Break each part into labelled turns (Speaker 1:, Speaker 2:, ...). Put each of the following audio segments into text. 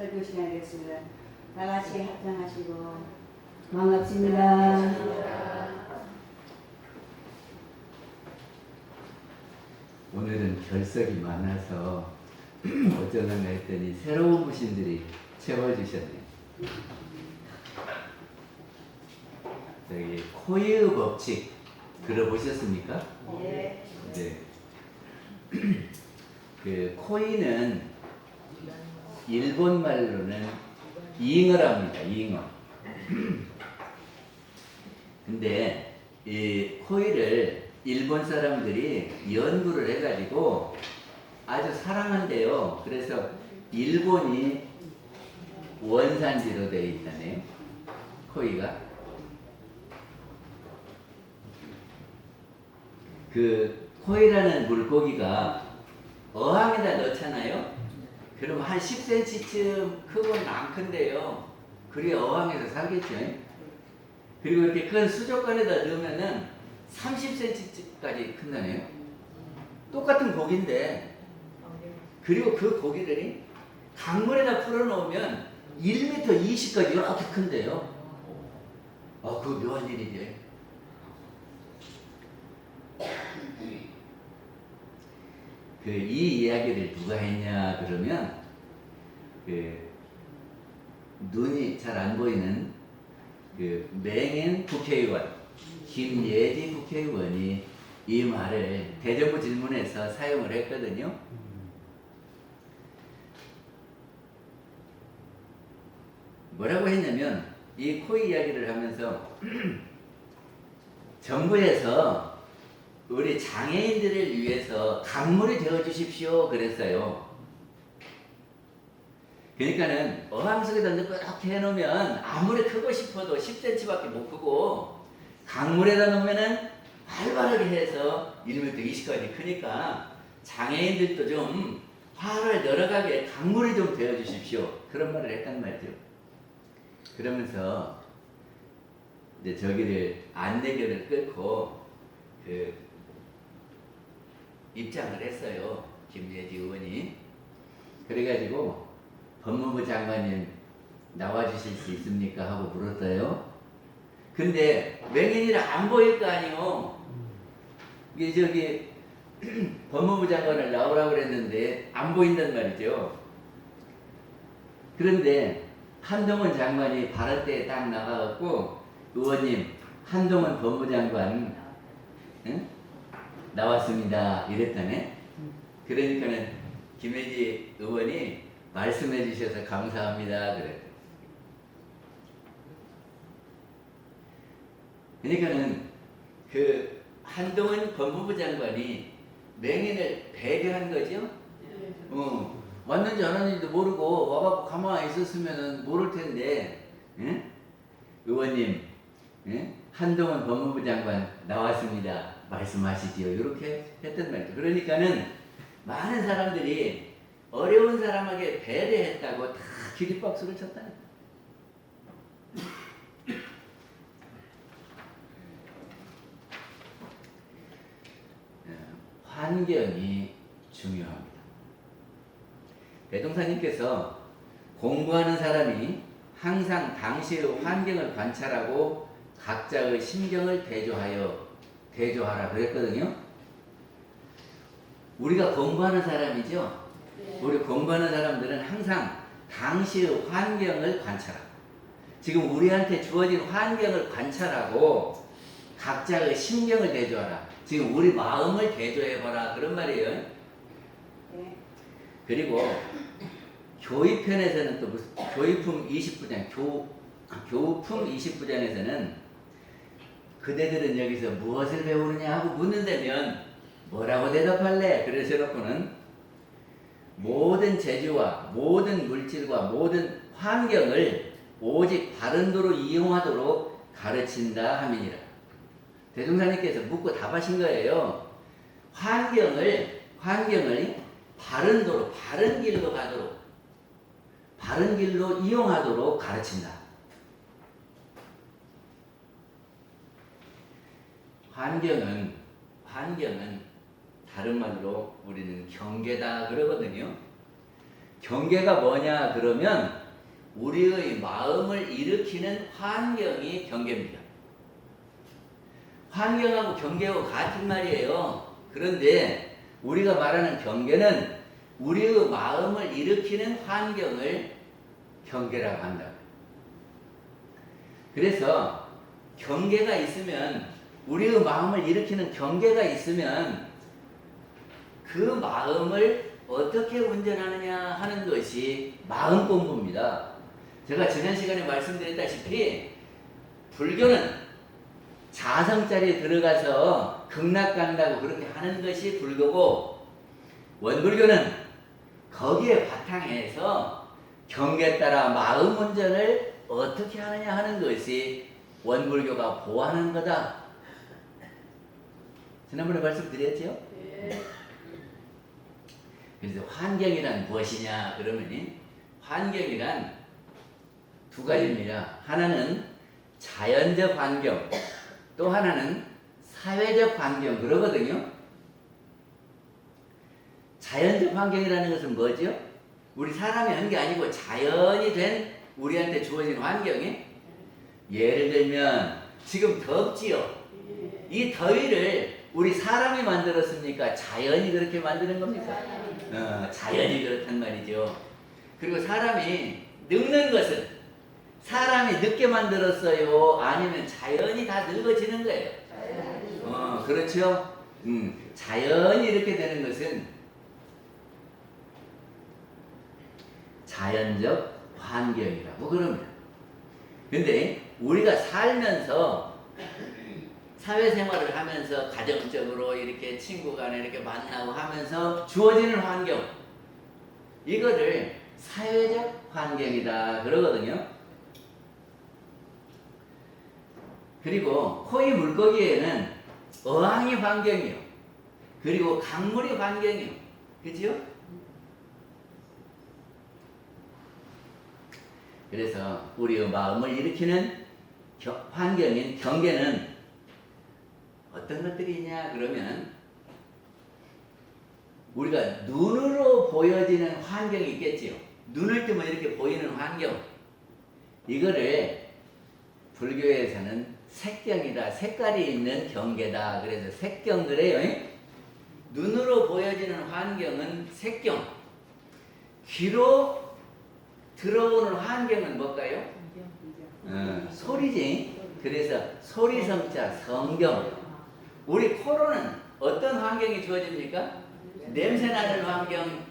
Speaker 1: 설교 시간이 되겠습니다. 다 같이 합장하시고 반갑습니다.
Speaker 2: 오늘은 결석이 많아서 어쩌나 했더니 새로운 부신들이 채워주셨네요. 저기 코이의 법칙 들어보셨습니까?
Speaker 1: 네.
Speaker 2: 네. 그 코이는 일본 말로는 잉어랍니다. 잉어. 근데 이 코이를 일본 사람들이 연구를 해가지고 아주 사랑한대요. 그래서 일본이 원산지로 되어 있다네요. 코이가. 그 코이라는 물고기가 어항에다 넣잖아요. 그러면 한 10cm쯤 크고는 안 큰데요. 그래야 어항에서 살겠죠. 그리고 이렇게 큰 수족관에다 넣으면은 30cm까지 큰다네요. 똑같은 고기인데, 그리고 그 고기들이 강물에다 풀어놓으면 1m 20까지 이렇게 큰데요. 그거 묘한 일이죠. 이 이야기를 누가 했냐 그러면 눈이 잘 안 보이는 맹인 국회의원 김예지 국회의원이 이 말을 대정부 질문에서 사용을 했거든요. 뭐라고 했냐면 이 코이 이야기를 하면서 정부에서 우리 장애인들을 위해서 강물이 되어 주십시오 그랬어요. 그러니까는 어항 속에다 넣고 이렇게 해놓으면 아무리 크고 싶어도 10cm밖에 못 크고, 강물에다 놓으면은 활발하게 해서 1m 20까지 크니까 장애인들도 좀 활을 열어가게 강물이 좀 되어 주십시오, 그런 말을 했단 말이죠. 그러면서 이제 저기를 안대결을 끊고 입장을 했어요, 김예지 의원이. 그래가지고 법무부 장관님 나와주실 수 있습니까 하고 물었어요. 근데 맹인이라 안 보일 거 아니요. 이게 저기 법무부 장관을 나오라고 그랬는데 안 보인단 말이죠. 그런데 한동훈 장관이 발언 때에 딱 나가갖고, 의원님 한동훈 법무장관 나왔습니다 이랬다네. 그러니까는 김혜지 의원이 말씀해 주셔서 감사합니다 그래. 그러니까는 한동훈 법무부 장관이 맹인을 배려한 거죠. 왔는지 안 왔는지도 모르고 와갖고 가만히 있었으면 모를 텐데, 의원님, 한동훈 법무부 장관 나왔습니다 말씀하시지요, 이렇게 했단 말이죠. 그러니까는 많은 사람들이 어려운 사람에게 배려했다고 다 기립박수를 쳤다. 환경이 중요합니다. 대동사님께서 공부하는 사람이 항상 당시의 환경을 관찰하고 각자의 심경을 대조하라 그랬거든요. 우리가 공부하는 사람이죠. 네. 우리 공부하는 사람들은 항상 당시의 환경을 관찰하고, 지금 우리한테 주어진 환경을 관찰하고 각자의 심경을 대조하라. 지금 우리 마음을 대조해봐라, 그런 말이에요. 네. 그리고 교의편에서는 또 무슨 교의품 20부장, 교품 20부장에서는 그대들은 여기서 무엇을 배우느냐 하고 묻는다면 뭐라고 대답할래? 그러셔놓고는 모든 재주와 모든 물질과 모든 환경을 오직 바른도로 이용하도록 가르친다 함이니라. 대종사님께서 묻고 답하신 거예요. 환경을 바른도로, 바른 길로 가도록, 바른 길로 이용하도록 가르친다. 환경은 다른 말로 우리는 경계다 그러거든요. 경계가 뭐냐 그러면 우리의 마음을 일으키는 환경이 경계입니다. 환경하고 경계하고 같은 말이에요. 그런데 우리가 말하는 경계는 우리의 마음을 일으키는 환경을 경계라고 한다. 그래서 경계가 있으면 우리의 마음을 일으키는 경계가 있으면 그 마음을 어떻게 운전하느냐 하는 것이 마음 공부입니다. 제가 지난 시간에 말씀드렸다시피 불교는 자성자리에 들어가서 극락 간다고 그렇게 하는 것이 불교고, 원불교는 거기에 바탕에서 경계에 따라 마음 운전을 어떻게 하느냐 하는 것이 원불교가 보완한 거다. 지난번에 말씀드렸죠? 그래서 환경이란 무엇이냐 그러면 환경이란 두 가지입니다. 하나는 자연적 환경, 또 하나는 사회적 환경 그러거든요. 자연적 환경이라는 것은 뭐죠? 우리 사람이 한 게 아니고 자연이 된 우리한테 주어진 환경이, 예를 들면 지금 덥지요. 이 더위를 우리 사람이 만들었습니까? 자연이 그렇게 만드는 겁니까? 자연이 그렇단 말이죠. 그리고 사람이 늙는 것은 사람이 늙게 만들었어요? 아니면 자연이 다 늙어지는 거예요? 그렇죠? 자연이 이렇게 되는 것은 자연적 환경이라고 그럽니다. 근데 우리가 살면서 사회생활을 하면서 가정적으로 이렇게 친구 간에 이렇게 만나고 하면서 주어지는 환경, 이거를 사회적 환경이다 그러거든요. 그리고 코이 물고기에는 어항이 환경이요. 그리고 강물이 환경이요. 그죠? 그래서 우리의 마음을 일으키는 환경인 경계는 어떤 것들이 있냐 그러면, 우리가 눈으로 보여지는 환경이 있겠지요. 눈을 뜨면 이렇게 보이는 환경, 이거를 불교에서는 색경이다, 색깔이 있는 경계다. 그래서 색경 그래요. 눈으로 보여지는 환경은 색경, 귀로 들어오는 환경은 뭘까요? 소리지. 그래서 소리성자 성경. 우리 코로는 어떤 환경이 주어집니까? 냄새 나는 환경,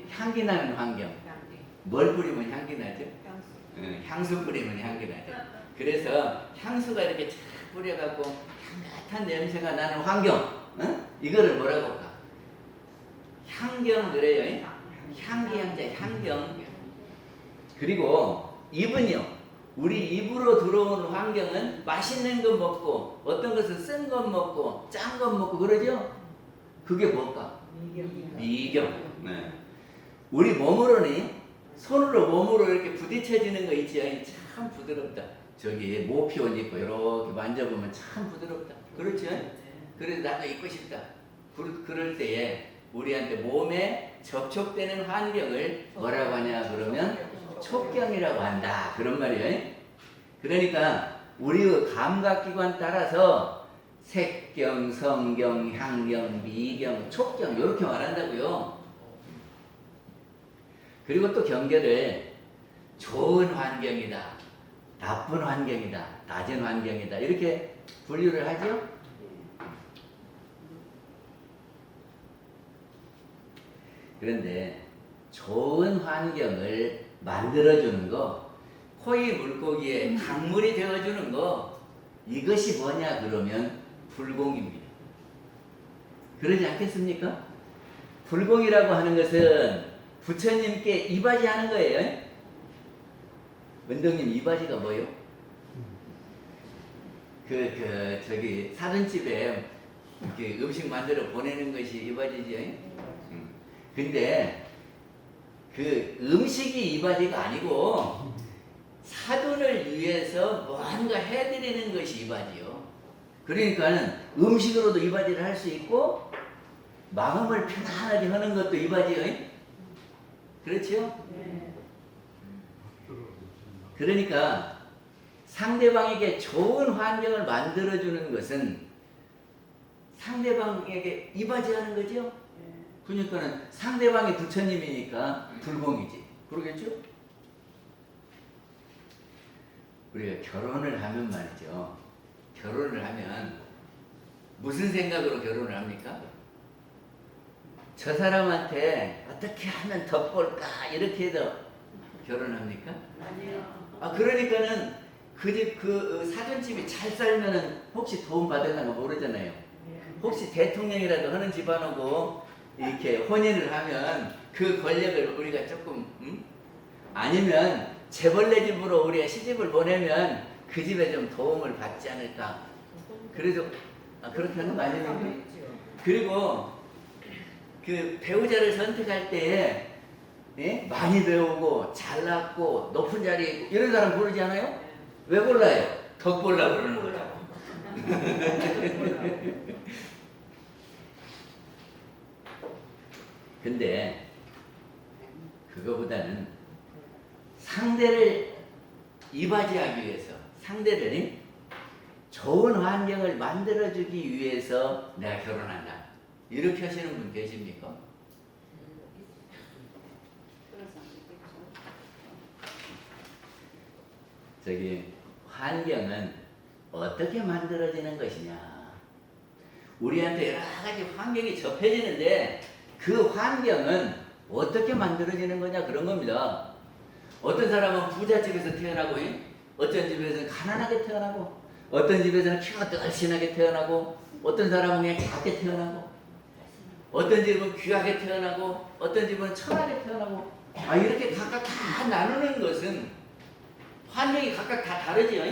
Speaker 2: 향기 나는 환경. 뭘 뿌리면 향기 나죠? 향수 뿌리면 향기 나죠. 그래서 향수가 이렇게 쫙 뿌려갖고 향긋한 냄새가 나는 환경, 이거를 뭐라고 할까? 향경 그래요. 향기 향자 향경. 그리고 입은요, 우리 입으로 들어오는 환경은 맛있는 거 먹고, 어떤 것은 쓴 거 먹고, 짠 거 먹고 그러죠? 그게 뭘까? 미경. 네. 우리 몸으로는 손으로 몸으로 이렇게 부딪혀지는 거 있지. 참 부드럽다. 저기 모피 옷 입고 이렇게 만져보면 참 부드럽다. 그렇죠? 그래서 나도 입고 싶다. 그럴 때에 우리한테 몸에 접촉되는 환경을 뭐라고 하냐 그러면 촉경이라고 한다. 그런 말이에요. 그러니까 우리의 감각기관 따라서 색경, 성경, 향경, 미경, 촉경 이렇게 말한다고요. 그리고 또 경계를 좋은 환경이다, 나쁜 환경이다, 낮은 환경이다 이렇게 분류를 하죠. 그런데 좋은 환경을 만들어주는 거, 코이 물고기에 강물이 되어주는 거, 이것이 뭐냐 그러면 불공입니다. 그러지 않겠습니까? 불공이라고 하는 것은 부처님께 이바지 하는 거예요. 은동님 이바지가 뭐요? 저기 사돈집에 이렇게 음식 만들어 보내는 것이 이바지죠. 근데 그 음식이 이바지가 아니고 사돈을 위해서 뭔가 해드리는 것이 이바지요. 그러니까는 음식으로도 이바지를 할 수 있고 마음을 편안하게 하는 것도 이바지요. 그렇죠? 그러니까 상대방에게 좋은 환경을 만들어주는 것은 상대방에게 이바지하는 거죠. 그러니까는 상대방이 부처님이니까 불공이지. 그러겠죠? 우리가 결혼을 하면 말이죠. 결혼을 하면 무슨 생각으로 결혼을 합니까? 저 사람한테 어떻게 하면 덕볼까 이렇게 해서 결혼합니까? 아 그러니까는 그 집 그 사돈집이 잘 살면은 혹시 도움 받을까 모르잖아요. 혹시 대통령이라도 하는 집안하고 이렇게 혼인을 하면 그 권력을 우리가 조금 아니면 재벌네 집으로 우리가 시집을 보내면 그 집에 좀 도움을 받지 않을까. 그래서 그렇게 하는 거 아닙니까? 그리고 그 배우자를 선택할 때 예? 많이 배우고 잘났고 높은 자리에 있고 이런 사람 고르지 않아요? 왜 골라요? 덕 보려고 그러는 거죠. 근데 그거보다는 상대를 이바지하기 위해서 상대를 좋은 환경을 만들어주기 위해서 내가 결혼한다. 이렇게 하시는 분 계십니까? 저기 환경은 어떻게 만들어지는 것이냐. 우리한테 여러 가지 환경이 접해지는데 그 환경은 어떻게 만들어지는 거냐 그런 겁니다. 어떤 사람은 부잣집에서 태어나고 어떤 집에서는 가난하게 태어나고 어떤 집에서는 키가 늘씬하게 태어나고 어떤 사람은 그냥 작게 태어나고 어떤 집은 귀하게 태어나고 어떤 집은 천하게 태어나고 이렇게 각각 다 나누는 것은 환경이 각각 다 다르지요.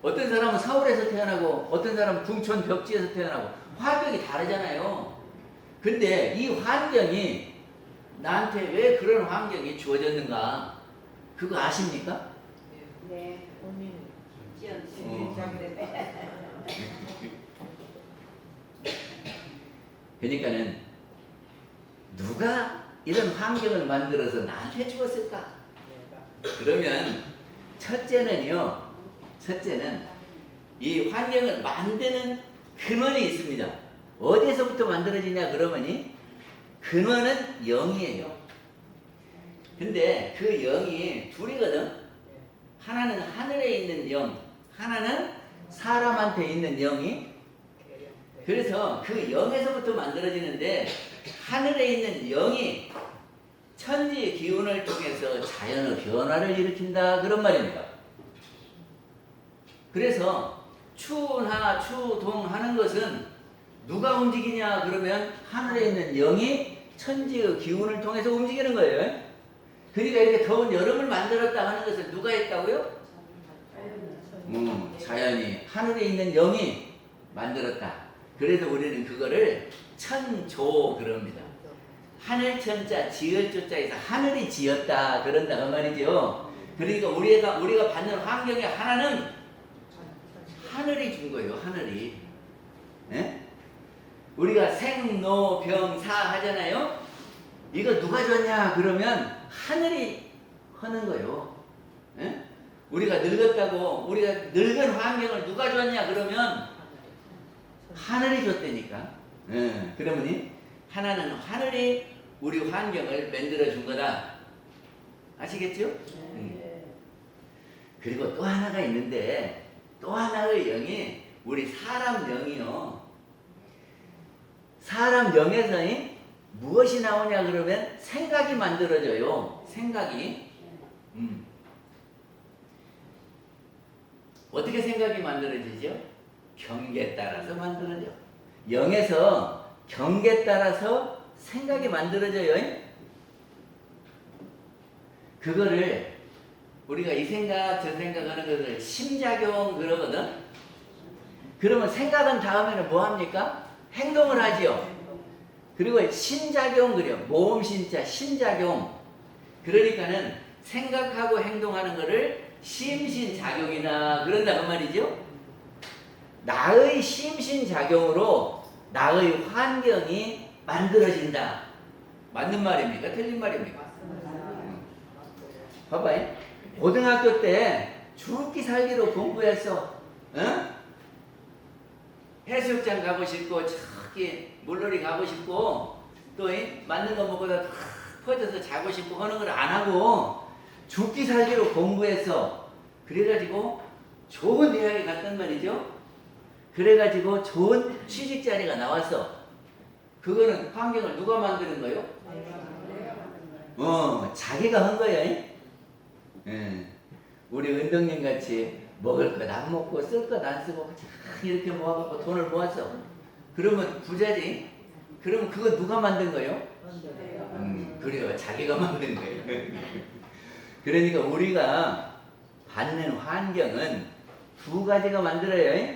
Speaker 2: 어떤 사람은 서울에서 태어나고 어떤 사람은 궁천 벽지에서 태어나고 환경이 다르잖아요. 근데 이 환경이 나한테 왜 그런 환경이 주어졌는가 그거 아십니까?
Speaker 1: 네.
Speaker 2: 그러니까는 누가 이런 환경을 만들어서 나한테 주었을까? 그러면 첫째는 이 환경을 만드는 근원이 있습니다. 어디서부터 만들어지냐 그러면이 근원은 영이에요. 근데 그 영이 둘이거든. 하나는 하늘에 있는 영, 하나는 사람한테 있는 영이. 그래서 그 영에서부터 만들어지는데 하늘에 있는 영이 천지의 기운을 통해서 자연의 변화를 일으킨다 그런 말입니다. 그래서 추나 추동 하는 것은 누가 움직이냐 그러면 하늘에 있는 영이 천지의 기운을 통해서 움직이는 거예요. 그러니까 이렇게 더운 여름을 만들었다 하는 것은 누가 했다고요? 자연이 하늘에 있는 영이 만들었다. 그래서 우리는 그거를 천조 그럽니다. 하늘 천자 지을 조자에서 하늘이 지었다 그런다 그 말이죠. 그러니까 우리가 받는 환경의 하나는 하늘이 준 거예요. 하늘이. 예? 우리가 생로병사 하잖아요. 이거 누가 줬냐 그러면 하늘이 하는 거예요. 예? 우리가 늙었다고 우리가 늙은 환경을 누가 줬냐 그러면 하늘이 줬다니까. 예. 그러면 하나는 하늘이 우리 환경을 만들어 준 거다. 아시겠죠? 그리고 또 하나가 있는데 또 하나의 영이 우리 사람 영이요. 사람 영에서 무엇이 나오냐 그러면 생각이 만들어져요. 생각이. 어떻게 생각이 만들어지죠? 경계에 따라서 만들어져. 영에서 경계에 따라서 생각이 만들어져요. 그거를 우리가 이 생각 저 생각하는 것을 심작용 그러거든. 그러면 생각은 다음에는 뭐 합니까? 행동을 하지요. 그리고 신작용 그려. 모음신자 신작용. 그러니까는 생각하고 행동하는 거를 심신작용이다 그런다 그 말이죠. 나의 심신작용으로 나의 환경이 만들어진다. 맞는 말입니까? 틀린 말입니까? 봐봐요. 고등학교 때 죽기 살기로 공부해서 해수욕장 가고 싶고 저기 물놀이 가고 싶고 또 맞는 거 먹고다 퍼져서 자고 싶고 하는 걸 안 하고 죽기 살기로 공부해서 그래가지고 좋은 대학에 갔단 말이죠. 그래가지고 좋은 취직 자리가 나왔어. 그거는 환경을 누가 만드는 거요? 자기가 한 거야. 예. 우리 은덕님 같이 먹을 것 안 먹고 쓸 것 안 쓰고 이렇게 모아갖고 돈을 모았어. 그러면 부자지. 그러면 그거 누가 만든 거요? 그래요. 자기가 만든 거예요. 그러니까 우리가 받는 환경은 두 가지가 만들어요.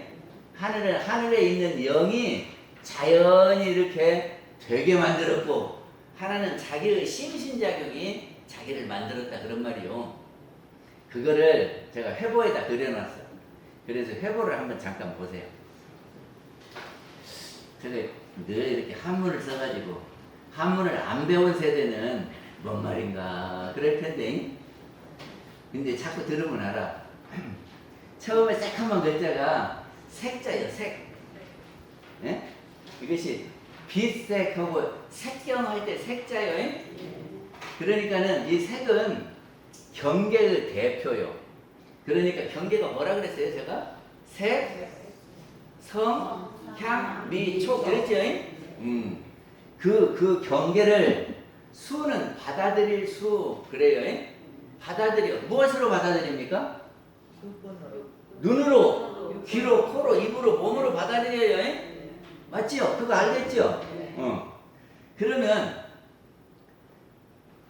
Speaker 2: 하늘에 있는 영이 자연히 이렇게 되게 만들었고, 하나는 자기의 심신작용이 자기를 만들었다 그런 말이요. 그거를 제가 회보에다 그려놨어요. 그래서 회보를 한번 잠깐 보세요. 제가 늘 이렇게 한문을 써가지고 한문을 안 배운 세대는 뭔 말인가 그럴 텐데, 근데 자꾸 들으면 알아. 처음에 새카만 글자가 색자예요. 색. 예? 이것이 빛색하고 색경할 때 색자예요. 그러니까는 이 색은 경계의 대표요. 그러니까 경계가 뭐라 그랬어요? 제가 색, 성, 향, 미, 촉 그랬죠? 그 경계를 수는 받아들일 수 그래요. 받아들여. 무엇으로 받아들입니까? 눈으로, 귀로, 코로, 입으로, 몸으로 받아들여요. 맞지요? 그거 알겠죠? 그러면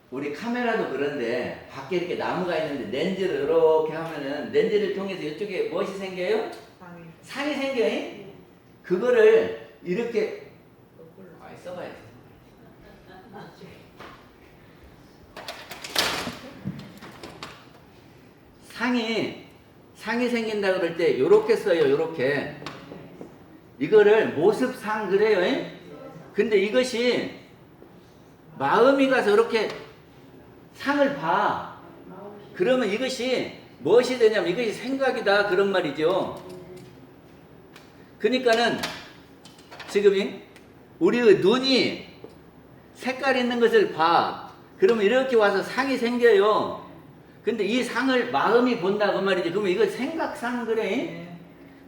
Speaker 2: 우리 카메라도 그런데 밖에 이렇게 나무가 있는데 렌즈를 이렇게 하면은 렌즈를 통해서 이쪽에 무엇이 생겨요? 상이 생겨요. 그거를 이렇게 써봐야지. 상이 생긴다 그럴 때 요렇게 써요. 요렇게. 이거를 모습상 그래요. 근데 이것이 마음이 가서 이렇게 상을 봐. 그러면 이것이 무엇이 되냐면 이것이 생각이다 그런 말이죠. 그러니까는 지금 우리의 눈이 색깔 있는 것을 봐. 그러면 이렇게 와서 상이 생겨요. 근데 이 상을 마음이 본다 그 말이죠. 그러면 이거 생각상 그래.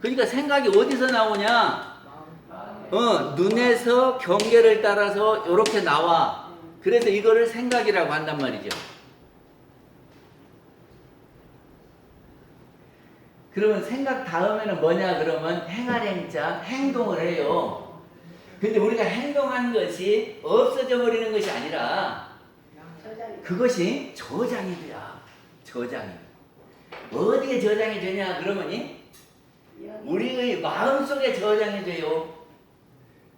Speaker 2: 그러니까 생각이 어디서 나오냐? 눈에서 경계를 따라서 이렇게 나와. 그래서 이거를 생각이라고 한단 말이죠. 그러면 생각 다음에는 뭐냐 그러면 행할행자 행동을 해요. 근데 우리가 행동한 것이 없어져 버리는 것이 아니라 그것이 저장이 돼요. 저장이. 어디에 저장이 되냐 그러면 우리의 마음속에 저장이 돼요.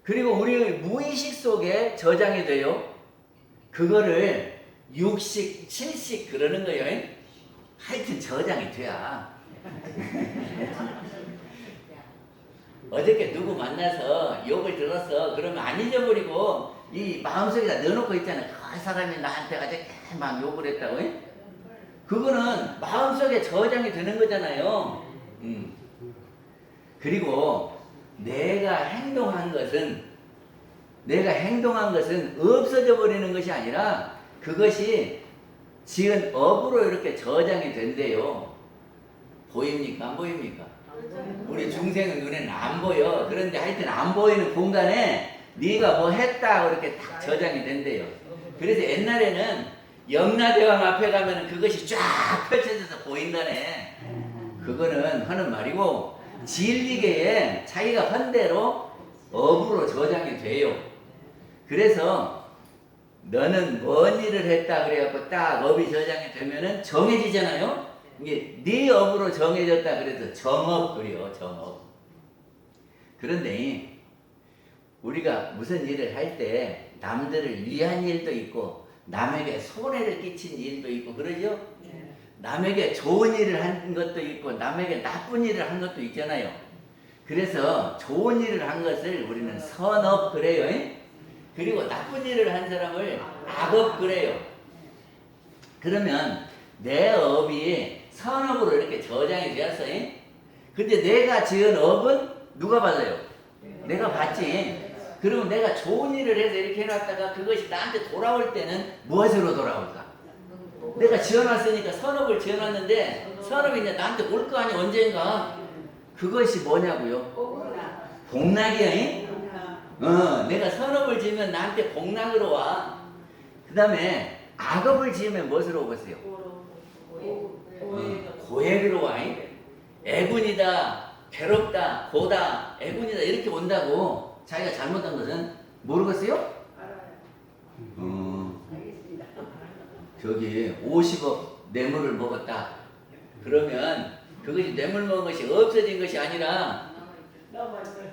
Speaker 2: 그리고 우리의 무의식 속에 저장이 돼요. 그거를 육식, 칠식 그러는 거예요. 하여튼 저장이 돼야. 어저께 누구 만나서 욕을 들었어. 그러면 안 잊어버리고 이 마음속에다 넣어놓고 있잖아. 그 사람이 나한테 어저께 막 욕을 했다고. 그거는 마음속에 저장이 되는 거잖아요. 그리고 내가 행동한 것은 없어져 버리는 것이 아니라 그것이 지은 업으로 이렇게 저장이 된대요. 보입니까? 안 보입니까? 우리 중생은 눈에는 안 보여. 그런데 하여튼 안 보이는 공간에 네가 뭐 했다 이렇게 딱 저장이 된대요. 그래서 옛날에는 영라대왕 앞에 가면 그것이 쫙 펼쳐져서 보인다네. 그거는 하는 말이고 진리계에 자기가 한 대로 업으로 저장이 돼요. 그래서 너는 뭔 일을 했다 그래갖고 딱 업이 저장이 되면은 정해지잖아요. 이게 네 업으로 정해졌다 그래서 정업 그래요. 정업. 그런데 우리가 무슨 일을 할 때 남들을 위한 일도 있고 남에게 손해를 끼친 일도 있고 그러죠. 남에게 좋은 일을 한 것도 있고 남에게 나쁜 일을 한 것도 있잖아요. 그래서 좋은 일을 한 것을 우리는 선업 그래요. 그리고 나쁜 일을 한 사람을 악업 그래요. 그러면 내 업이 선업으로 이렇게 저장이 되었어요. 근데 내가 지은 업은 누가 받아요? 내가 받지. 그러면 내가 좋은 일을 해서 이렇게 해놨다가 그것이 나한테 돌아올 때는 무엇으로 돌아올까? 내가 지어놨으니까 선업을 지어놨는데 선업이 이제 나한테 올 거 아니 언젠가. 그것이 뭐냐고요? 복락이야. 내가 선업을 지으면 나한테 복락으로 와. 그 다음에 악업을 지으면 무엇으로 오겠어요? 고액으로 와. 애군이다, 괴롭다, 고다, 애군이다 이렇게 온다고. 자기가 잘못한 것은 모르겠어요? 저기 50억 뇌물을 먹었다. 그러면 그것이 뇌물 먹은 것이 없어진 것이 아니라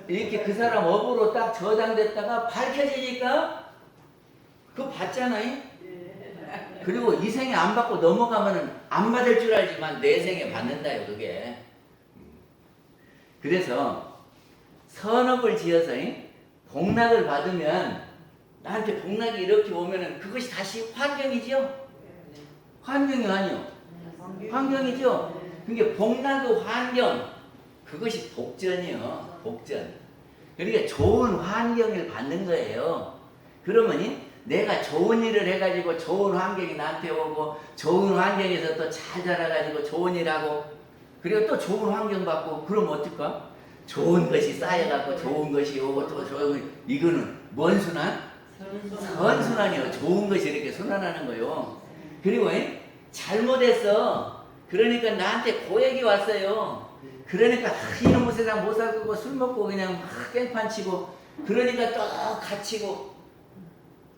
Speaker 2: 이렇게 그 사람 업으로 딱 저장됐다가 밝혀지니까 그거 받잖아요. 그리고 이 생에 안 받고 넘어가면은 안 받을 줄 알지만 내 생에 받는다요 그게. 그래서 선업을 지어서 복락을 받으면 나한테 복락이 이렇게 오면은 그것이 다시 환경이죠. 환경이 아니요. 환경이죠. 그게 복락의 환경. 그것이 복전이요. 복전. 그러니까 좋은 환경을 받는 거예요. 그러면 내가 좋은 일을 해가지고 좋은 환경이 나한테 오고 좋은 환경에서 또 잘 자라가지고 좋은 일하고 그리고 또 좋은 환경 받고 그럼 어떨까? 좋은 것이 쌓여갖고 좋은 것이 오고 또 좋은 이거는 뭔 순환? 선순환이요. 좋은 것이 이렇게 순환하는 거요. 그리고 잘못했어. 그러니까 나한테 고액이 왔어요. 그러니까 이놈의 세상 못 살고 술 먹고 그냥 막 깽판 치고 그러니까 또 갇히고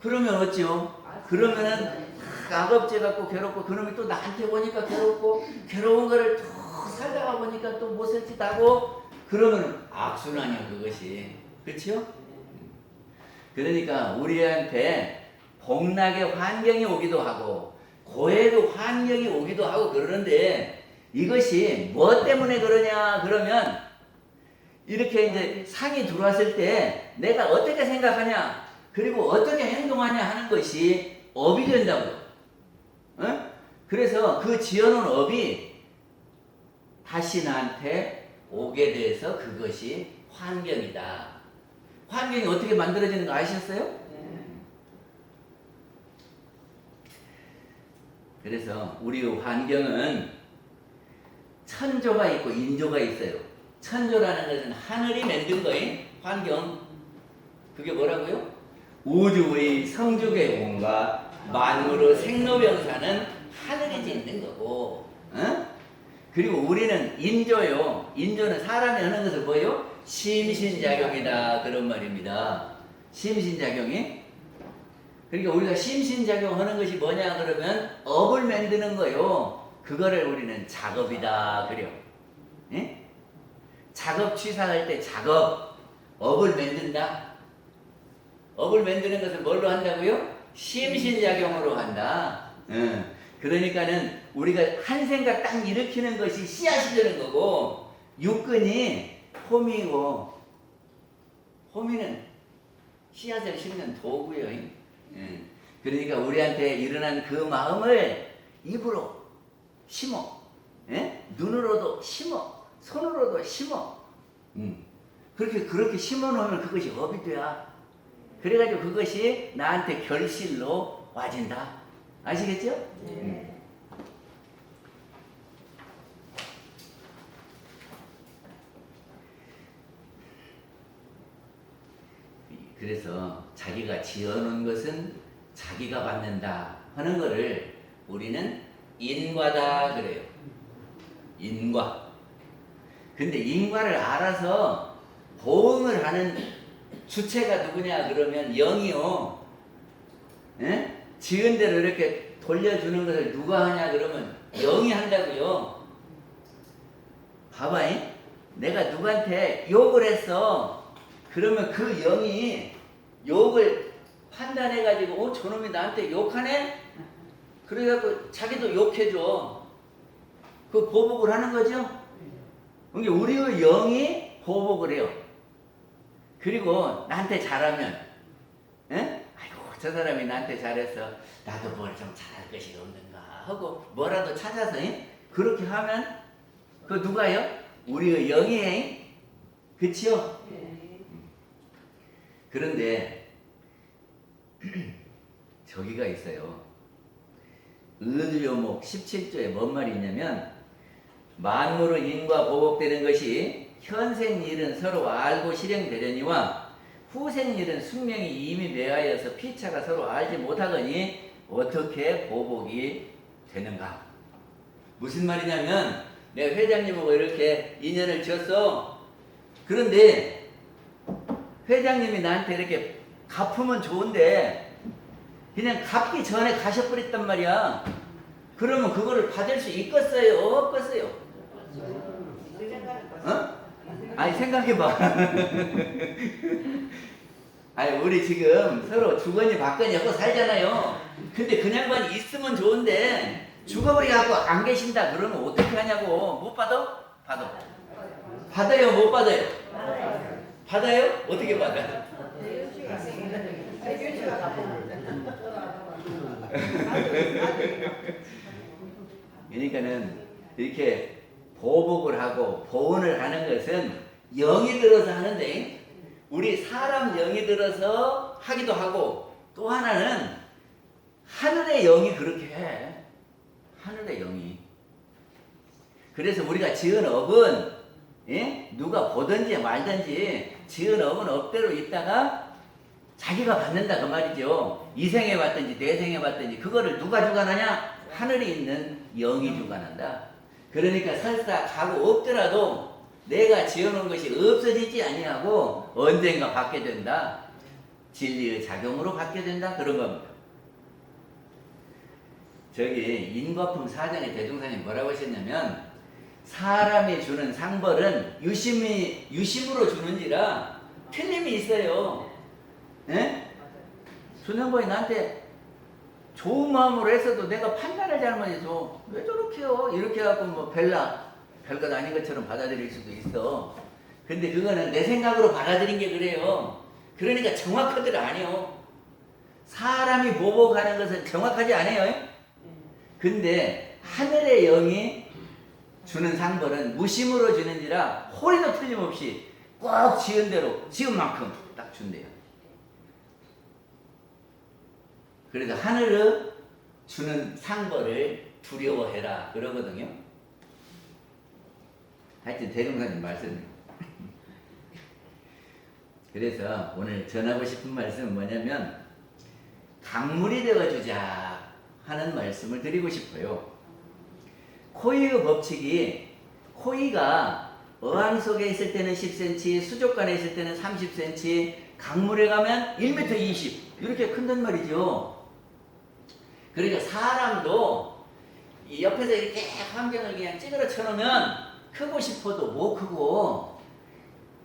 Speaker 2: 그러면 어찌요? 그러면은 악업죄 갖고 괴롭고 그놈이 또 나한테 오니까 괴롭고 괴로운 거를 또 살다가 보니까 또 못 살짓하고 그러면 악순환이요 그것이. 그렇죠? 그러니까 우리한테 복락의 환경이 오기도 하고 고액의 환경이 오기도 하고 그러는데 이것이 뭐 때문에 그러냐 그러면 이렇게 이제 상이 들어왔을 때 내가 어떻게 생각하냐 그리고 어떻게 행동하냐 하는 것이 업이 된다고요. 어? 그래서 그 지어놓은 업이 다시 나한테 오게 돼서 그것이 환경이다. 환경이 어떻게 만들어지는 거 아셨어요? 그래서 우리 환경은 천조가 있고 인조가 있어요. 천조라는 것은 하늘이 만든 거예요. 환경. 그게 뭐라고요? 우주의 성죽의 온과 만물의 생로병사는 하늘이 짓는 거고, 어? 그리고 우리는 인조요. 인조는 사람이 하는 것을 뭐예요? 심신작용이다. 그런 말입니다. 심신작용이. 그러니까 우리가 심신작용하는 것이 뭐냐 그러면 업을 만드는 거요. 그거를 우리는 작업이다. 그래요. 예? 작업 취사할 때 작업. 업을 만든다. 업을 만드는 것을 뭘로 한다고요? 심신작용으로 한다. 그러니까는 우리가 한 생각 딱 일으키는 것이 씨앗이 되는 거고 육근이 호미고 호미는 씨앗을 심는 도구요. 그러니까 우리한테 일어난 그 마음을 입으로 심어, 눈으로도 심어, 손으로도 심어. 그렇게 심어 놓으면 그것이 업이 돼야. 그래가지고 그것이 나한테 결실로 와진다. 아시겠죠? 네. 그래서 자기가 지어놓은 것은 자기가 받는다 하는 것을 우리는 인과다 그래요. 인과. 근데 인과를 알아서 보응을 하는 주체가 누구냐 그러면 영이요. 지은 대로 이렇게 돌려주는 것을 누가 하냐 그러면 영이 한다고요. 봐봐잉. 내가 누구한테 욕을 했어. 그러면 그 영이 욕을 판단해가지고 저놈이 나한테 욕하네? 그래갖고 자기도 욕해줘. 그 보복을 하는 거죠. 그러니까 우리의 영이 보복을 해요. 그리고 나한테 잘하면, 아이고 저 사람이 나한테 잘해서 나도 뭘 좀 잘할 것이 없는가 하고 뭐라도 찾아서 그렇게 하면 그 누가요? 우리의 영이에요. 그치요? 그런데 저기가 있어요. 의도요목 17조에 뭔 말이 있냐면 만물의 인과 보복되는 것이 현생 일은 서로 알고 실행되려니와 후생 일은 숙명이 이미 매하여서 피차가 서로 알지 못하거니 어떻게 보복이 되는가. 무슨 말이냐면 내가 회장님하고 이렇게 인연을 지었어. 그런데 회장님이 나한테 이렇게 갚으면 좋은데 그냥 갚기 전에 가셔버렸단 말이야. 그러면 그거를 받을 수 있겠어요? 없겠어요? 어? 아니 생각해봐. 아니 우리 지금 서로 주거니 받거니 하고 살잖아요. 근데 그 양반이 있으면 좋은데 죽어버리갖고 안 계신다 그러면 어떻게 하냐고. 못 받아? 받아. 받아요? 못 받아요? 받아요? 어떻게 받아요? 그러니까는 이렇게 보복을 하고 보은을 하는 것은 영이 들어서 하는데 우리 사람 영이 들어서 하기도 하고 또 하나는 하늘의 영이 그렇게 해. 하늘의 영이. 그래서 우리가 지은 업은 누가 보든지 말든지 지은 업은 업대로 있다가 자기가 받는다 그 말이죠. 이 생에 받든지 내 생에 받든지 그거를 누가 주관하냐? 하늘에 있는 영이 주관한다. 그러니까 설사 가고 없더라도 내가 지어놓은 것이 없어지지 아니하고 언젠가 받게 된다. 진리의 작용으로 받게 된다. 그런 겁니다. 저기 인과품 4장에 대종사님 뭐라고 하셨냐면 사람이 주는 상벌은 유심으로 주는지라 틀림이 있어요. 준영보이 나한테 좋은 마음으로 했어도 내가 판단을 잘못해서 왜 저렇게요? 이렇게 해갖고 뭐 별것 아닌 것처럼 받아들일 수도 있어. 근데 그거는 내 생각으로 받아들인 게 그래요. 그러니까 정확하들 아니요. 사람이 보복하는 것은 정확하지 않아요. 근데 하늘의 영이 주는 상벌은 무심으로 주는지라 홀이도 틀림없이 꼭 지은 대로 지은 만큼 딱 준대요. 그래서 하늘은 주는 상벌을 두려워해라 그러거든요. 하여튼 대종사님 말씀이에요. 그래서 오늘 전하고 싶은 말씀은 뭐냐면 강물이 되어주자 하는 말씀을 드리고 싶어요. 코이의 법칙이 코이가 어항 속에 있을 때는 10cm, 수족관에 있을 때는 30cm, 강물에 가면 1m 20 이렇게 큰단 말이죠. 그러니까 사람도 이 옆에서 이렇게 환경을 그냥 찌그러 쳐놓으면 크고 싶어도 못 크고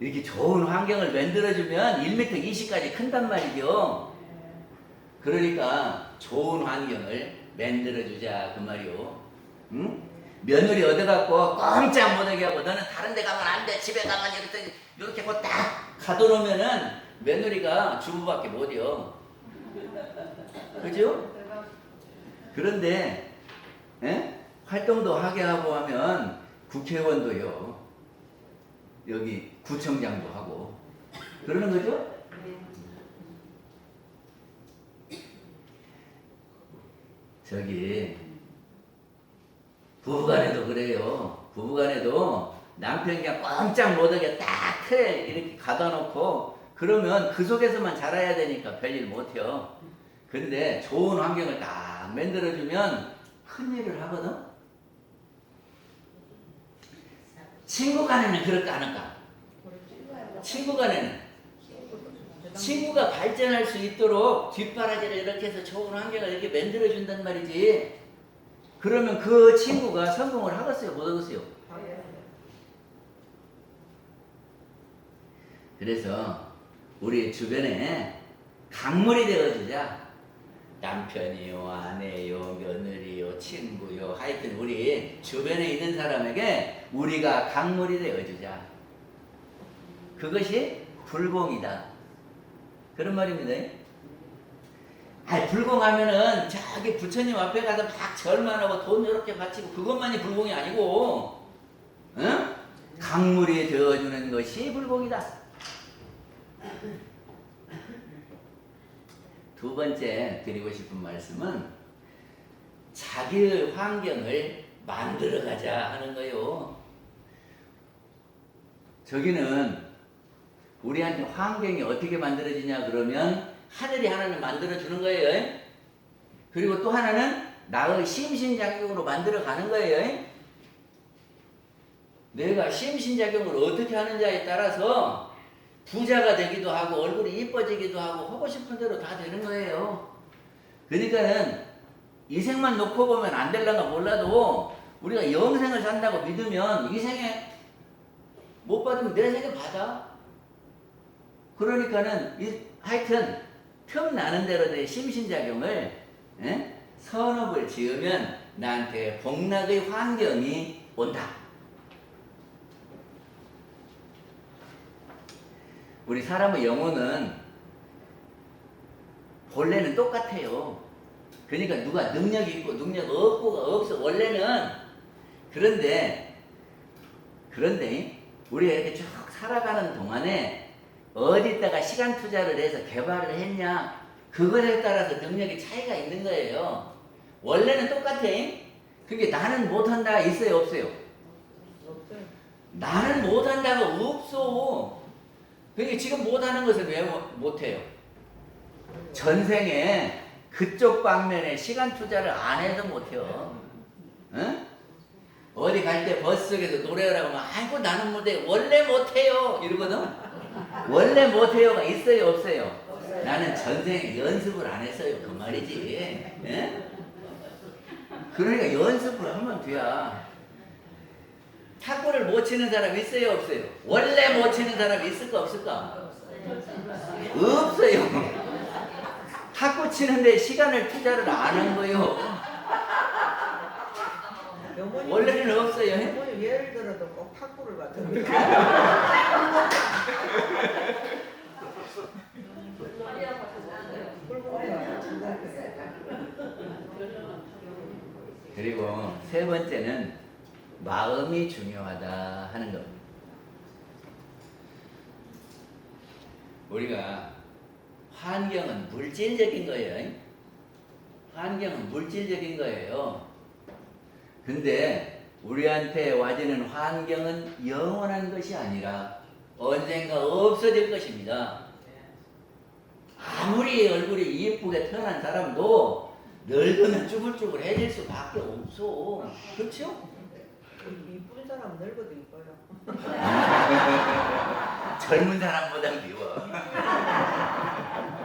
Speaker 2: 이렇게 좋은 환경을 만들어주면 1m 20까지 큰단 말이죠. 그러니까 좋은 환경을 만들어주자 그 말이요. 응? 며느리 얻어갖고 꼼짝 못하게 하고 너는 다른 데 가면 안 돼. 집에 가면 이렇게 딱 가둬놓으면은 며느리가 주부밖에 못이요. 그죠? 그런데 활동도 하게 하고 하면 국회의원도요. 여기 구청장도 하고 그러는 거죠? 저기 부부간에도 그래요. 부부간에도 남편이 그냥 꼼짝 못하게 딱 틀에 이렇게 가둬놓고 그러면 그 속에서만 자라야 되니까 별일 못해요. 근데 좋은 환경을 딱 만들어주면 큰일을 하거든. 친구 간에는 그럴까 안 할까? 친구 간에는 친구가 발전할 수 있도록 뒷바라지를 이렇게 해서 좋은 환경을 이렇게 만들어준단 말이지. 그러면 그 친구가 성공을 하겠어요? 못 하겠어요? 그래서 우리 주변에 강물이 되어주자. 남편이요, 아내요, 며느리요, 친구요, 하여튼 우리 주변에 있는 사람에게 우리가 강물이 되어주자. 그것이 불공이다. 그런 말입니다. 아, 불공하면은 저기 부처님 앞에 가서 막 절만 하고 돈 이렇게 바치고 그것만이 불공이 아니고, 응? 강물이 되어주는 것이 불공이다. 두 번째 드리고 싶은 말씀은 자기의 환경을 만들어 가자 하는 거요. 저기는 우리한테 환경이 어떻게 만들어지냐 그러면 하늘이 하나는 만들어 주는 거예요. 그리고 또 하나는 나의 심신작용으로 만들어 가는 거예요. 내가 심신작용을 어떻게 하느냐에 따라서 부자가 되기도 하고 얼굴이 이뻐지기도 하고 하고 싶은 대로 다 되는 거예요. 그러니까는 이 생만 놓고 보면 안 될란가 몰라도 우리가 영생을 산다고 믿으면 이 생에 못 받으면 내 생에 받아. 그러니까는 하여튼 틈나는 대로 내 심신작용을 선업을 지으면 나한테 복락의 환경이 온다. 우리 사람의 영혼은 본래는 똑같아요. 그러니까 누가 능력이 있고 능력 없고가 없어 원래는. 그런데 우리가 이렇게 쭉 살아가는 동안에 어디다가 시간 투자를 해서 개발을 했냐 그것에 따라서 능력의 차이가 있는 거예요. 원래는 똑같아. 그러니까 나는 못한다 있어요 없어요?
Speaker 3: 없어요.
Speaker 2: 나는 못한다가 없어. 그러니까 지금 못하는 것은 왜 못해요? 전생에 그쪽 방면에 시간 투자를 안 해서 못해요. 응? 어디 갈 때 버스 속에서 노래하라고 하면 아이고 나는 못해요. 원래 못해요 이러거든. 원래 못해요가 있어요 없어요? 나는 전생에 연습을 안 했어요 그 말이지. 예? 그러니까 연습을 하면 돼야. 탁구를 못 치는 사람 있어요 없어요? 원래 못 치는 사람 있을까 없을까? 없어요. 탁구 치는데 시간을 투자를 안 한 거예요. 원래는 없어요.
Speaker 3: 어머니 예를 들어도 꼭 탁구를 갖다
Speaker 2: 그리고 세 번째는 마음이 중요하다 하는 겁니다. 우리가 환경은 물질적인 거예요. 환경은 물질적인 거예요. 근데 우리한테 와지는 환경은 영원한 것이 아니라 언젠가 없어질 것입니다. 아무리 얼굴이 이쁘게 태어난 사람도 늙으면 쭈글쭈글해질 수밖에 없어. 그렇죠?
Speaker 3: 이쁜 사람 늙어도 이뻐요.
Speaker 2: 젊은 사람보다 미워.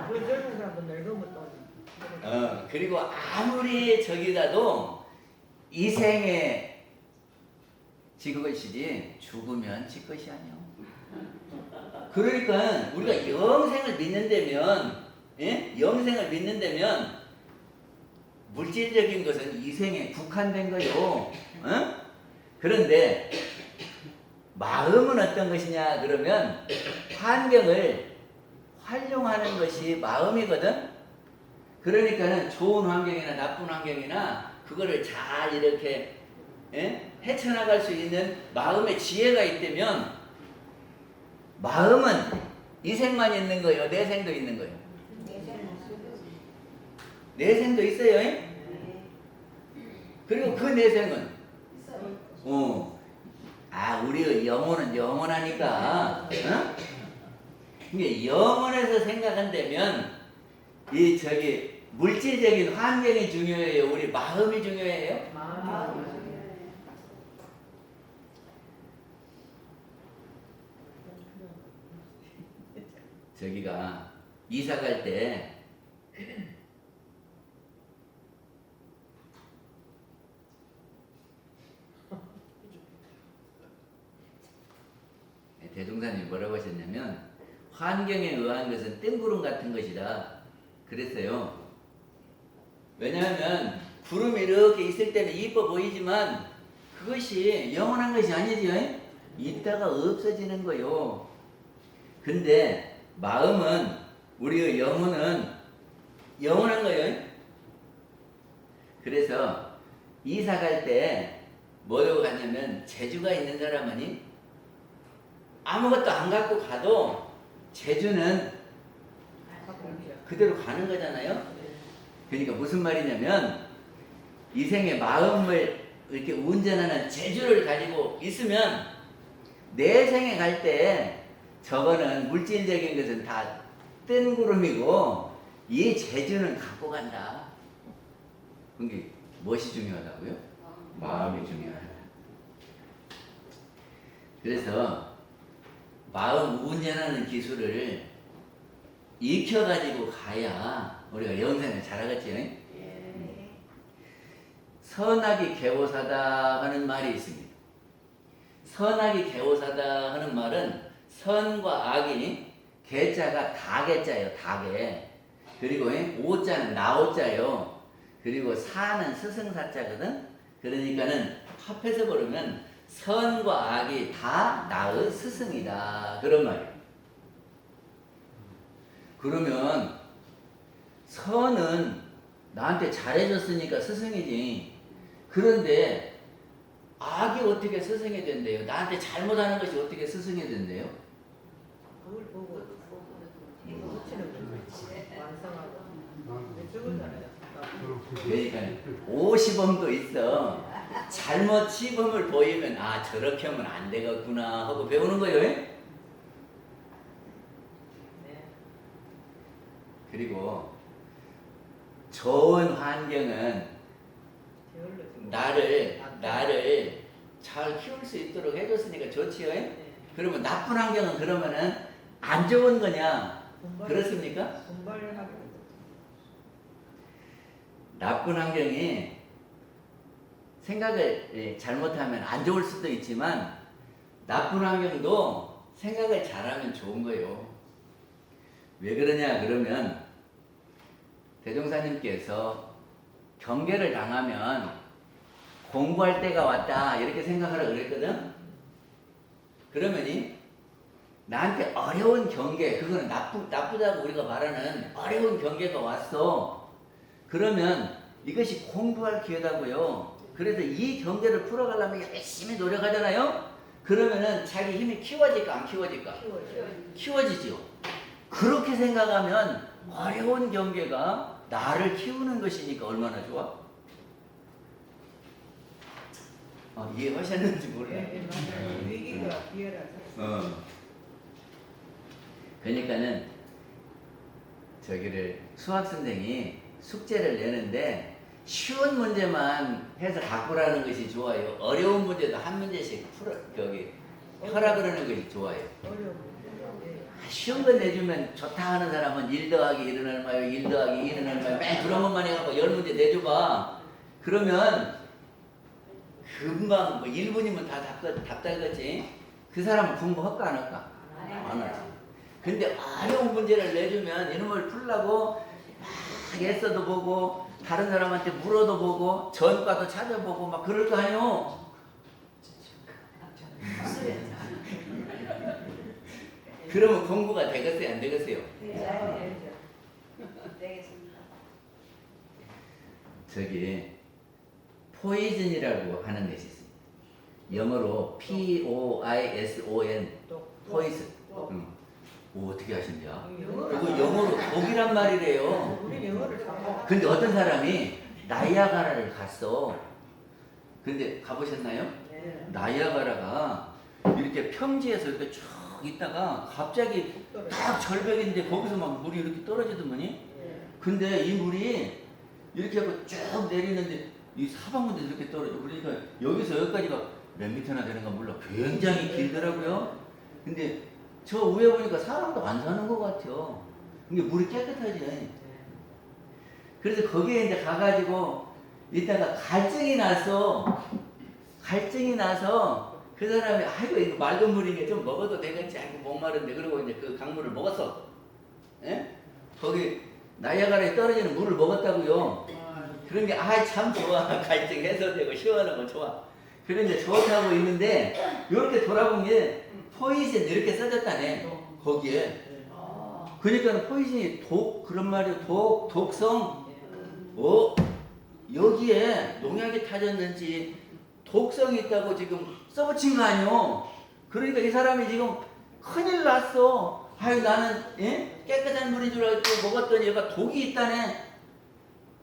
Speaker 3: 그 젊은 사람은 늙으면 또.
Speaker 2: 그리고 아무리 저기라도 이 생에 지 것이지 죽으면 지 것이 아니야. 그러니까 우리가 영생을 믿는다면, 영생을 믿는다면 물질적인 것은 이 생에 국한된 거요. 그런데 마음은 어떤 것이냐 그러면 환경을 활용하는 것이 마음이거든. 그러니까는 좋은 환경이나 나쁜 환경이나 그거를 잘 이렇게 헤쳐나갈 수 있는 마음의 지혜가 있다면 마음은 이 생만 있는 거예요? 내 생도 있는 거예요? 내 생도 있어요. 그리고 그 내 생은 우리의 영혼은 영원하니까 이게 영혼에서 생각한다면 이 저기 물질적인 환경이 중요해요? 우리 마음이 중요해요? 저기가 이사 갈 때 대종사님이 뭐라고 하셨냐면 환경에 의한 것은 뜬구름 같은 것이다 그랬어요. 왜냐하면 구름이 이렇게 있을 때는 이뻐 보이지만 그것이 영원한 것이 아니죠. 있다가 없어지는 거요. 근데 마음은 우리의 영혼은 영원한 거예요. 그래서 이사 갈 때 뭐라고 갔냐면 제주가 있는 사람은 아무것도 안 갖고 가도 제주는 그대로 가는 거잖아요. 그러니까 무슨 말이냐면 이 생의 마음을 이렇게 운전하는 재주를 가지고 있으면 내 생에 갈 때 저거는 물질적인 것은 다 뜬구름이고 이 재주는 갖고 간다. 그게 무엇이 중요하다고요? 마음이 중요하다. 그래서 마음 운전하는 기술을 익혀가지고 가야 우리가 영생을 잘하겠지. 선악이 개오사다 하는 말이 있습니다. 선악이 개오사다 하는 말은 선과 악이 개자가 다개자예요. 다개. 그리고 오자는 나오자요. 그리고 사는 스승사자거든. 그러니까는 합해서 보면 선과 악이 다 나의 스승이다. 그런 말이에요. 그러면 선은 나한테 잘해줬으니까 스승이지. 그런데 악이 어떻게 스승이 된대요? 나한테 잘못하는 것이 어떻게 스승이 된대요?
Speaker 3: 그걸 보고 고치는 거지. 완성하고. 죽었잖아요.
Speaker 2: 그러니까 50엄도 있어. 잘못 시범을 보이면 아 저렇게 하면 안 되겠구나 하고 배우는 거예요.
Speaker 3: 네.
Speaker 2: 그리고 좋은 환경은 나를 잘 키울 수 있도록 해줬으니까 좋지요. 그러면 나쁜 환경은 그러면은 안 좋은 거냐? 그렇습니까?
Speaker 3: 분발을 하고.
Speaker 2: 나쁜 환경이 생각을 잘못하면 안 좋을 수도 있지만 나쁜 환경도 생각을 잘하면 좋은 거예요. 왜 그러냐 그러면 대종사님께서 경계를 당하면 공부할 때가 왔다 이렇게 생각하라 그랬거든. 그러면이 나한테 어려운 경계, 그거는 나쁘다고 우리가 말하는 어려운 경계가 왔어. 그러면 이것이 공부할 기회다고요. 그래서 이 경계를 풀어가려면 열심히 노력하잖아요. 그러면은 자기 힘이 키워질까 안 키워질까? 키워지죠. 그렇게 생각하면 어려운 경계가 나를 키우는 것이니까 얼마나 좋아? 이해하셨는지 모르겠네.
Speaker 3: 위기가 기회라서.
Speaker 2: 그러니까는 저기를 수학 선생이 숙제를 내는데 쉬운 문제만 해서 바꾸라는 것이 좋아요. 어려운 문제도 한 문제씩 펴라 그러는 것이 좋아요.
Speaker 3: 어려운
Speaker 2: 쉬운 거 내주면 좋다 하는 사람은 1 더하기 1은 얼마요? 1 더하기 2는 얼마요? 맨 그런 것만 해갖고 10문제 내줘봐. 그러면 금방 1분이면 다 답 달겠지. 그 사람은 공부할까 안 할까? 안 하지. 근데 어려운 문제를 내주면 이놈을 풀라고 막 애써도 보고 다른 사람한테 물어도 보고 전과도 찾아보고 막 그럴 거 아니요. 그러면 공부가 되겠어요 안 되겠어요?
Speaker 1: 되겠습니다.
Speaker 2: 저기 포이즌이라고 하는 것이 있습니다. 영어로 P-O-I-S-O-N 포이즌. 어떻게 하신대요? 그거 영어로 독이란 말이래요.
Speaker 3: 우리 영어를 잘하고.
Speaker 2: 근데 어떤 사람이 나이아가라를 갔어. 근데 가보셨나요?
Speaker 3: 네.
Speaker 2: 나이아가라가 이렇게 평지에서 이렇게 쭉 있다가 갑자기 딱 절벽인데 거기서 막 물이 이렇게 떨어지더만이. 근데 이 물이 이렇게 하고 쭉 내리는데 이 사방문도 이렇게 떨어져. 그러니까 여기서 여기까지가 몇 미터나 되는가 몰라. 굉장히 길더라고요. 근데 저 위에 보니까 사람도 안 사는 것 같아요. 이게 물이 깨끗하지. 그래서 거기에 이제 가가지고 이따가 갈증이 나서 그 사람이 아이고 이거 맑은 물이니까 좀 먹어도 되겠지. 아이고 목마른데 그러고 이제 그 강물을 먹었어. 예? 거기 나이아가라에 떨어지는 물을 먹었다고요. 그런 게 참 좋아. 갈증 해소되고 시원하고 좋아. 그런데 좋다고 있는데 이렇게 돌아본 게 포이즌 이렇게 써졌다네. 거기에. 그러니까 포이즌이 그런 말이에요. 독성. 여기에 농약이 타졌는지 독성이 있다고 지금 써붙인 거 아니요. 그러니까 이 사람이 지금 큰일 났어. 아유 나는 깨끗한 물인 줄 알고 먹었더니 얘가 독이 있다네.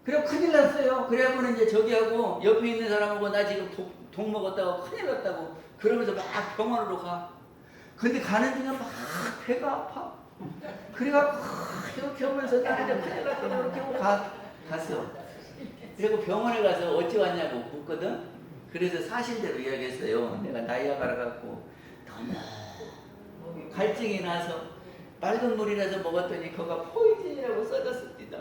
Speaker 2: 그래 큰일 났어요. 그래갖고는 이제 저기하고 옆에 있는 사람하고 나 지금 독 먹었다고 큰일 났다고 그러면서 막 병원으로 가. 근데 가는 중에 막 배가 아파. 그래갖고 이렇게 하면서 나 이제 큰일 났다고 이렇게 하고 갔어. 그리고 병원에 가서 어찌 왔냐고 묻거든. 그래서 사실대로 이야기했어요. 내가 나이아가라 갖고 너무 갈증이 나서 맑은 물이라서 먹었더니 그거가 포이즌이라고 써졌습니다.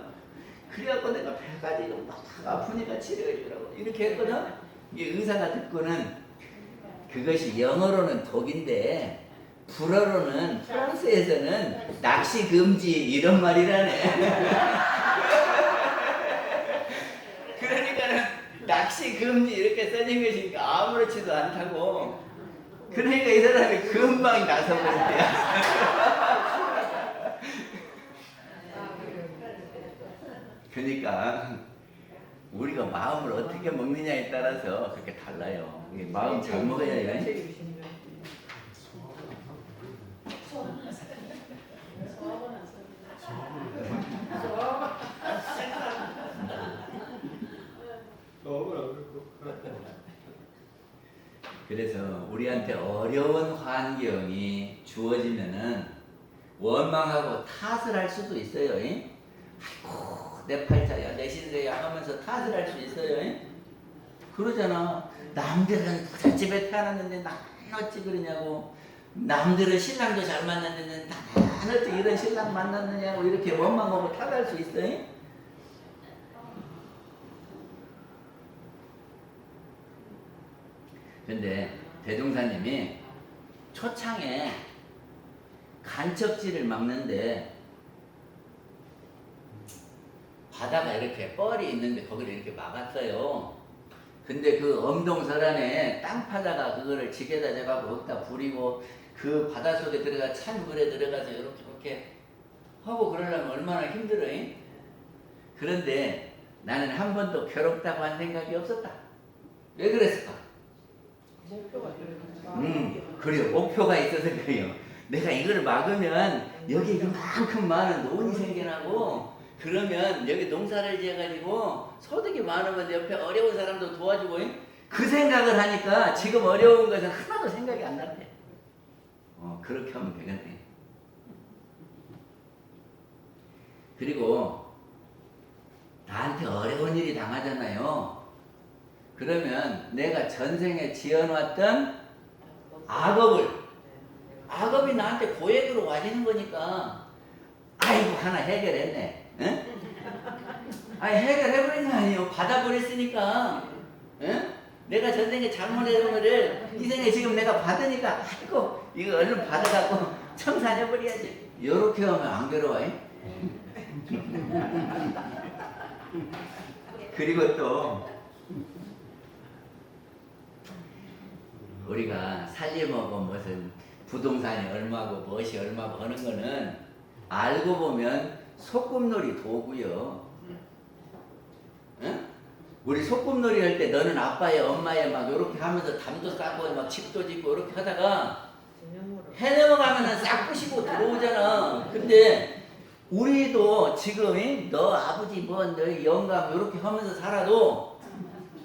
Speaker 2: 그래갖고 내가 배가 지금 막 아프니까 치료해주라고 이렇게 했거든. 이게 의사가 듣고는 그것이 영어로는 독인데 불어로는 프랑스에서는 낚시 금지 이런 말이라네. 그러니까는 낚시 금지 이렇게 써진 것이니까 아무렇지도 않다고. 그러니까 이 사람이 금방 나서버렸대요. 그러니까 우리가 마음을 어떻게 먹느냐에 따라서 그렇게 달라요. 마음 잘 먹어야 해. 그래서 우리한테 어려운 환경이 주어지면은 원망하고 탓을 할 수도 있어요. 아이고 내 팔자야 내 신세야 하면서 탓을 할 수 있어요. 그러잖아. 남들은 부잣집에 태어났는데 난 어찌 그러냐고. 남들은 신랑도 잘 만났는데 난 어찌 이런 신랑 만났느냐고 이렇게 원망하고 탓할 수 있어요. 근데 대종사님이 초창에 간척지를 막는데 바다가 이렇게 뻘이 있는데 거기를 이렇게 막았어요. 근데 그 엄동설안에 땅 파다가 그거를 지게다 잡아서 거기다 부리고 그 바닷속에 들어가 찬 물에 들어가서 이렇게 하고 그러려면 얼마나 힘들어요. 그런데 나는 한 번도 괴롭다고 한 생각이 없었다. 왜 그랬을까? 그래요. 목표가 있어서 그래요. 내가 이걸 막으면 여기 이만큼 많은 논이 생겨나고 그러면 여기 농사를 지어가지고 소득이 많으면 옆에 어려운 사람도 도와주고 그 생각을 하니까 지금 어려운 것은 하나도 생각이 안 났대. 그렇게 하면 되겠네. 그리고 나한테 어려운 일이 당하잖아요. 그러면 내가 전생에 지어놨던 악업이 나한테 고액으로 와지는 거니까 아이고 하나 해결했네. 응? 아니 해결해버린 거 아니에요. 받아버렸으니까. 응? 내가 전생에 잘못해온 거를 이 생에 지금 내가 받으니까 아이고 이거 얼른 받아갖고 청산해버려야지. 요렇게 하면 안 괴로워요. 그리고 또 우리가 살림하고 무슨 부동산이 얼마고 무엇이 얼마고 하는 거는 알고 보면 소꿉놀이 도구요. 응? 우리 소꿉놀이 할 때 너는 아빠의 엄마의 막 이렇게 하면서 담도 쌓고 막 집도 짓고 이렇게 하다가 해 넘어가면은 싹 부시고 들어오잖아. 근데 우리도 지금 너 아버지 뭐 너 영감 이렇게 하면서 살아도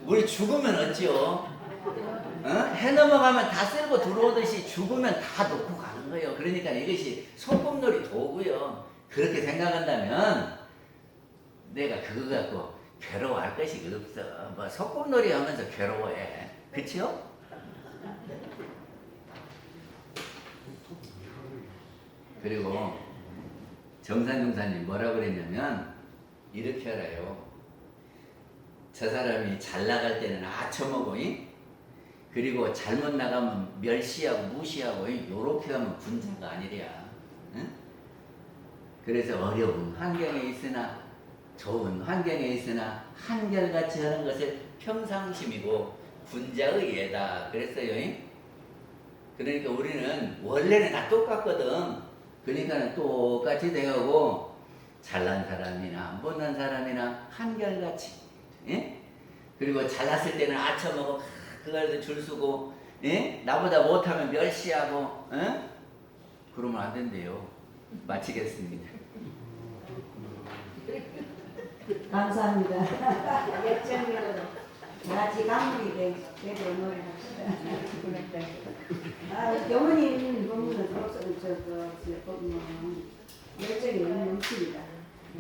Speaker 2: 우리 죽으면 어찌요? 해 넘어가면 다 쓸고 들어오듯이 죽으면 다 놓고 가는 거예요. 그러니까 이것이 소꿉놀이 도구요. 그렇게 생각한다면 내가 그거 갖고 괴로워할 것이 없어. 뭐 소꿉놀이 하면서 괴로워해. 그치요? 그리고 정산용사님 뭐라고 그랬냐면 이렇게 알아요. 저 사람이 잘 나갈 때는 아처먹어. 그리고 잘못 나가면 멸시하고 무시하고 요렇게 하면 군자가 아니랴. 응? 그래서 어려운 환경에 있으나 좋은 환경에 있으나 한결같이 하는 것을 평상심이고 군자의 예다 그랬어요. 그러니까 우리는 원래는 다 똑같거든. 그러니까는 똑같이 되고 잘난 사람이나 못난 사람이나 한결같이, 예? 그리고 잘났을 때는 아쳐먹어 그걸 줄 서고, 예? 나보다 못하면 멸시하고, 예? 그러면 안 된대요. 마치겠습니다.
Speaker 1: 감사합니다. 같이 감독이 되고 노래합시다. 영원히 있는 부분은 열정이 넘칩니다.